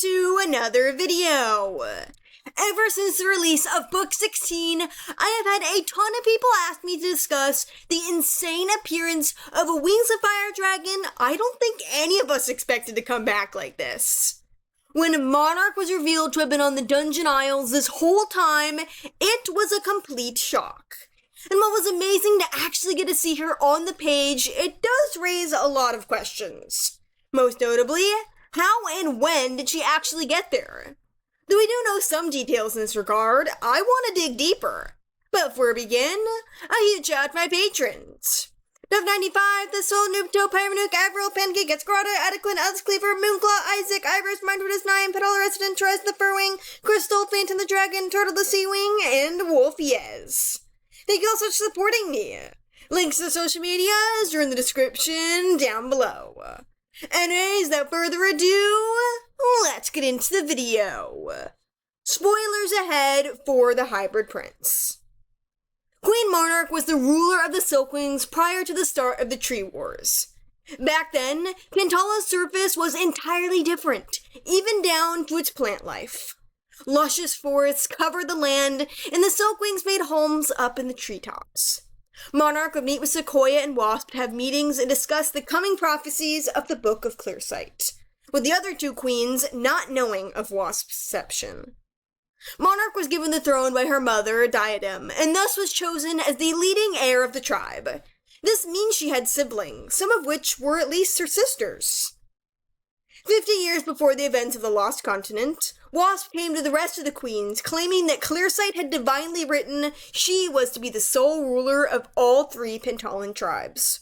to another video. Ever since the release of Book 16, I have had a ton of people ask me to discuss the insane appearance of a Wings of Fire dragon. I don't think any of us expected to come back like this. When Monarch was revealed to have been on the Dungeon Isles this whole time, it was a complete shock. And what was amazing to actually get to see her on the page, it does raise a lot of questions. Most notably, how and when did she actually get there? Though we do know some details in this regard, I want to dig deeper. But before we begin, a huge shout out to my patrons. Dove95, The Soul, Noobto, Pyronuke, Avril, Pancake, Escrata, Adequate, Alex Cleaver, Moonclaw, Isaac, Iris, Mindfulness9, Pantala Resident, Tries the Furwing, Crystal, Phantom the Dragon, TurtleTheSeawing, and Wolfyez. Thank you all so much for supporting me. Links to the social medias are in the description down below. Anyways, without further ado, let's get into the video. Spoilers ahead for the Hybrid Prince. Queen Monarch was the ruler of the SilkWings prior to the start of the Tree Wars. Back then, Pantala's surface was entirely different, even down to its plant life. Luscious forests covered the land, and the SilkWings made homes up in the treetops. Monarch would meet with Sequoia and Wasp to have meetings and discuss the coming prophecies of the Book of Clearsight, with the other two queens not knowing of Wasp's deception. Monarch was given the throne by her mother, Diadem, and thus was chosen as the leading heir of the tribe. This means she had siblings, some of which were at least her sisters. 50 years before the events of the Lost Continent, Wasp came to the rest of the queens, claiming that Clearsight had divinely written she was to be the sole ruler of all three Pantalan tribes.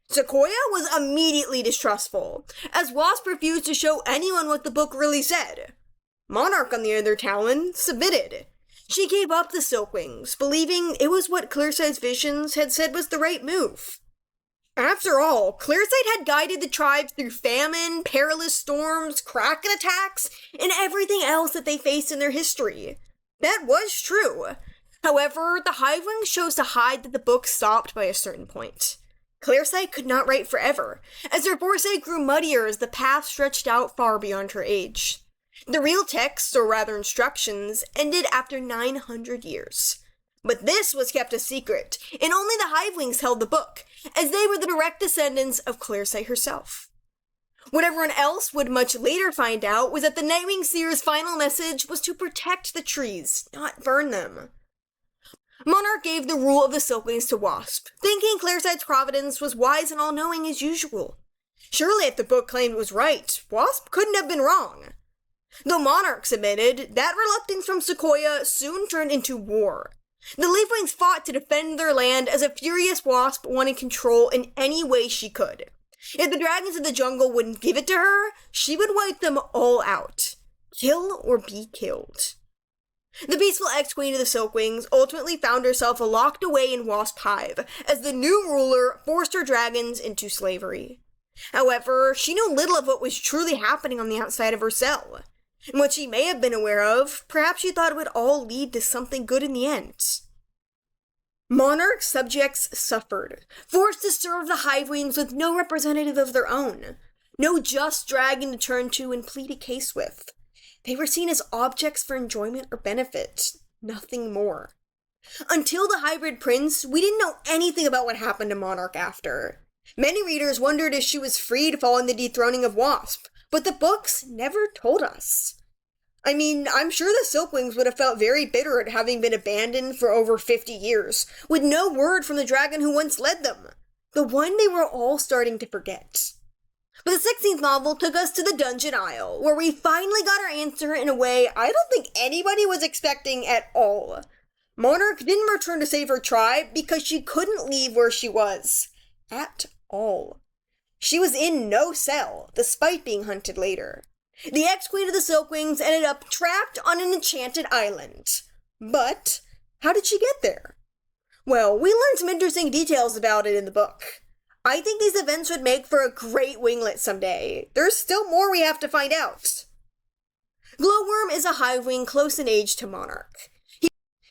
Sequoia was immediately distrustful, as Wasp refused to show anyone what the book really said. Monarch, on the other Talon, submitted. She gave up the SilkWings, believing it was what Clearsight's visions had said was the right move. After all, Clearsight had guided the tribes through famine, perilous storms, kraken attacks, and everything else that they faced in their history. That was true. However, the HiveWings chose to hide that the book stopped by a certain point. Clearsight could not write forever, as her foresight grew muddier as the path stretched out far beyond her age. The real texts, or rather instructions, ended after 900 years. But this was kept a secret, and only the HiveWings held the book, as they were the direct descendants of Clearsight herself. What everyone else would much later find out was that the Nightwing Seer's final message was to protect the trees, not burn them. Monarch gave the rule of the SilkWings to Wasp, thinking Clearsight's providence was wise and all-knowing as usual. Surely if the book claimed it was right, Wasp couldn't have been wrong. Though Monarch submitted, that reluctance from Sequoia soon turned into war. The Leafwings fought to defend their land as a furious Wasp wanted control in any way she could. If the dragons of the jungle wouldn't give it to her, she would wipe them all out. Kill or be killed. The peaceful ex-queen of the SilkWings ultimately found herself locked away in Wasp Hive, as the new ruler forced her dragons into slavery. However, she knew little of what was truly happening on the outside of her cell. And what she may have been aware of, perhaps she thought it would all lead to something good in the end. Monarch's subjects suffered, forced to serve the HiveWings with no representative of their own, no just dragon to turn to and plead a case with. They were seen as objects for enjoyment or benefit, nothing more. Until the Hybrid Prince, we didn't know anything about what happened to Monarch after. Many readers wondered if she was freed following the dethroning of Wasp, but the books never told us. I mean, I'm sure the SilkWings would have felt very bitter at having been abandoned for over 50 years, with no word from the dragon who once led them, the one they were all starting to forget. But the 16th novel took us to the Dungeon Isle, where we finally got our answer in a way I don't think anybody was expecting at all. Monarch didn't return to save her tribe because she couldn't leave where she was. At all. She was in no cell, despite being hunted later. The ex-queen of the SilkWings ended up trapped on an enchanted island. But, how did she get there? Well, we learned some interesting details about it in the book. I think these events would make for a great winglet someday. There's still more we have to find out. Glowworm is a HiveWing close in age to Monarch.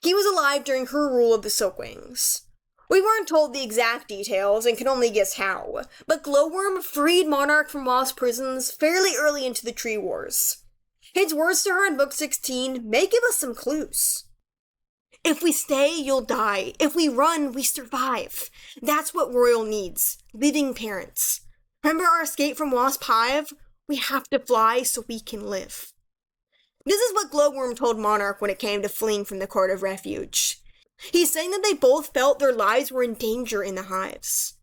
He was alive during her rule of the SilkWings. We weren't told the exact details and can only guess how, but Glowworm freed Monarch from Wasp prisons fairly early into the Tree Wars. His words to her in book 16 may give us some clues. If we stay, you'll die. If we run, we survive. That's what Royal needs. Living parents. Remember our escape from Wasp Hive? We have to fly so we can live. This is what Glowworm told Monarch when it came to fleeing from the Court of Refuge. He's saying that they both felt their lives were in danger in the hives.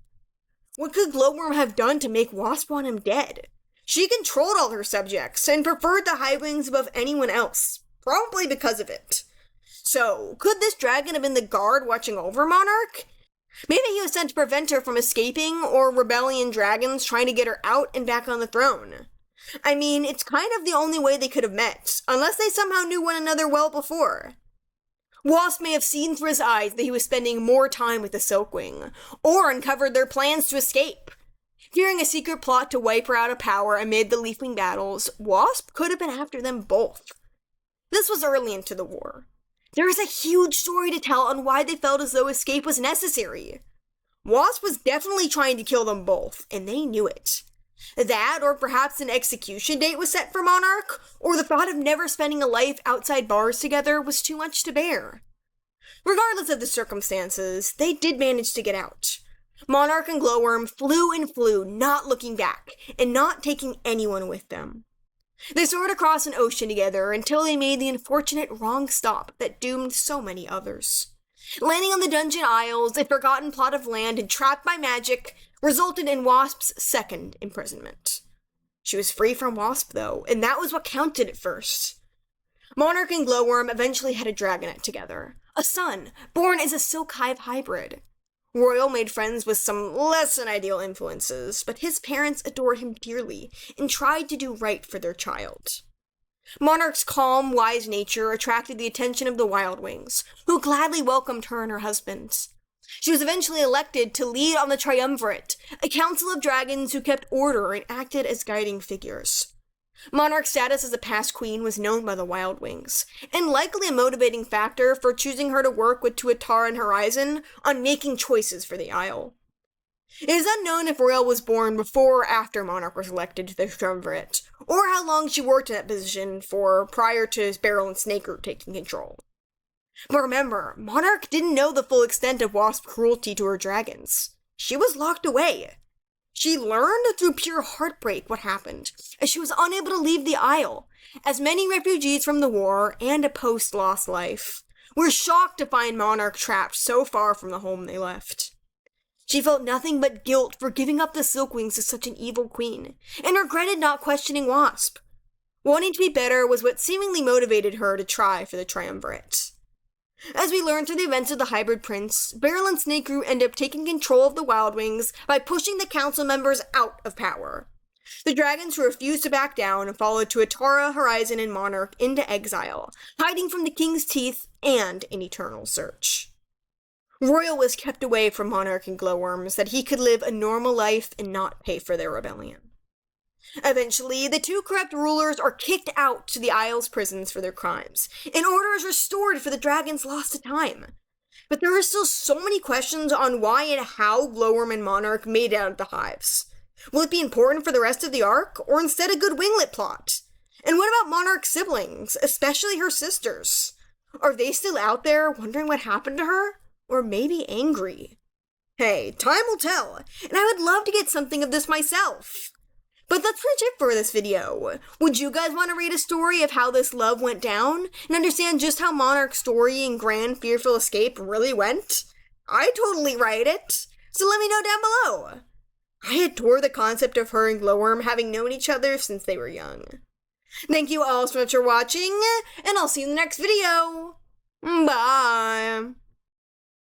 What could Glowworm have done to make Wasp want him dead? She controlled all her subjects and preferred the HiveWings above anyone else, probably because of it. So, could this dragon have been the guard watching over Monarch? Maybe he was sent to prevent her from escaping, or rebellion dragons trying to get her out and back on the throne. I mean, it's kind of the only way they could have met, unless they somehow knew one another well before. Wasp may have seen through his eyes that he was spending more time with the SilkWing, or uncovered their plans to escape. Fearing a secret plot to wipe her out of power amid the Leafwing battles, Wasp could have been after them both. This was early into the war. There is a huge story to tell on why they felt as though escape was necessary. Wasp was definitely trying to kill them both, and they knew it. That, or perhaps an execution date was set for Monarch, or the thought of never spending a life outside bars together was too much to bear. Regardless of the circumstances, they did manage to get out. Monarch and Glowworm flew and flew, not looking back, and not taking anyone with them. They soared across an ocean together until they made the unfortunate wrong stop that doomed so many others. Landing on the Dungeon Isles, a forgotten plot of land entrapped by magic, resulted in Wasp's second imprisonment. She was free from Wasp, though, and that was what counted at first. Monarch and Glowworm eventually had a dragonette together, a son, born as a Silk Hive hybrid. Royal made friends with some less-than-ideal influences, but his parents adored him dearly and tried to do right for their child. Monarch's calm, wise nature attracted the attention of the HiveWings, who gladly welcomed her and her husband. She was eventually elected to lead on the Triumvirate, a council of dragons who kept order and acted as guiding figures. Monarch's status as a past queen was known by the HiveWings, and likely a motivating factor for choosing her to work with 𝙈𝙤𝙁𝙁 and Horizon on making choices for the Isle. It is unknown if Royal was born before or after Monarch was elected to the Triumvirate, or how long she worked in that position for prior to Beryl and Snakeroot taking control. But remember, Monarch didn't know the full extent of Wasp's cruelty to her dragons. She was locked away. She learned through pure heartbreak what happened, as she was unable to leave the Isle, as many refugees from the war and a post-lost life were shocked to find Monarch trapped so far from the home they left. She felt nothing but guilt for giving up the SilkWings to such an evil queen, and regretted not questioning Wasp. Wanting to be better was what seemingly motivated her to try for the Triumvirate. As we learn through the events of the Hybrid Prince, Beryl and Snakeroot end up taking control of the HiveWings by pushing the council members out of power. The dragons who refused to back down followed 𝙈𝙁𝙁, Horizon, and Monarch into exile, hiding from the king's teeth and an eternal search. Royal was kept away from Monarch and Glowworm so that he could live a normal life and not pay for their rebellion. Eventually, the two corrupt rulers are kicked out to the Isle's prisons for their crimes, and order is restored for the dragons lost to time. But there are still so many questions on why and how Glowworm and Monarch made it out of the hives. Will it be important for the rest of the arc, or instead a good winglet plot? And what about Monarch's siblings, especially her sisters? Are they still out there wondering what happened to her? Or maybe angry? Hey, time will tell, and I would love to get something of this myself. But that's pretty much it for this video. Would you guys want to read a story of how this love went down, and understand just how Monarch's story and grand fearful escape really went? I'd totally write it, so let me know down below. I adore the concept of her and Glowworm having known each other since they were young. Thank you all so much for watching, and I'll see you in the next video. Bye!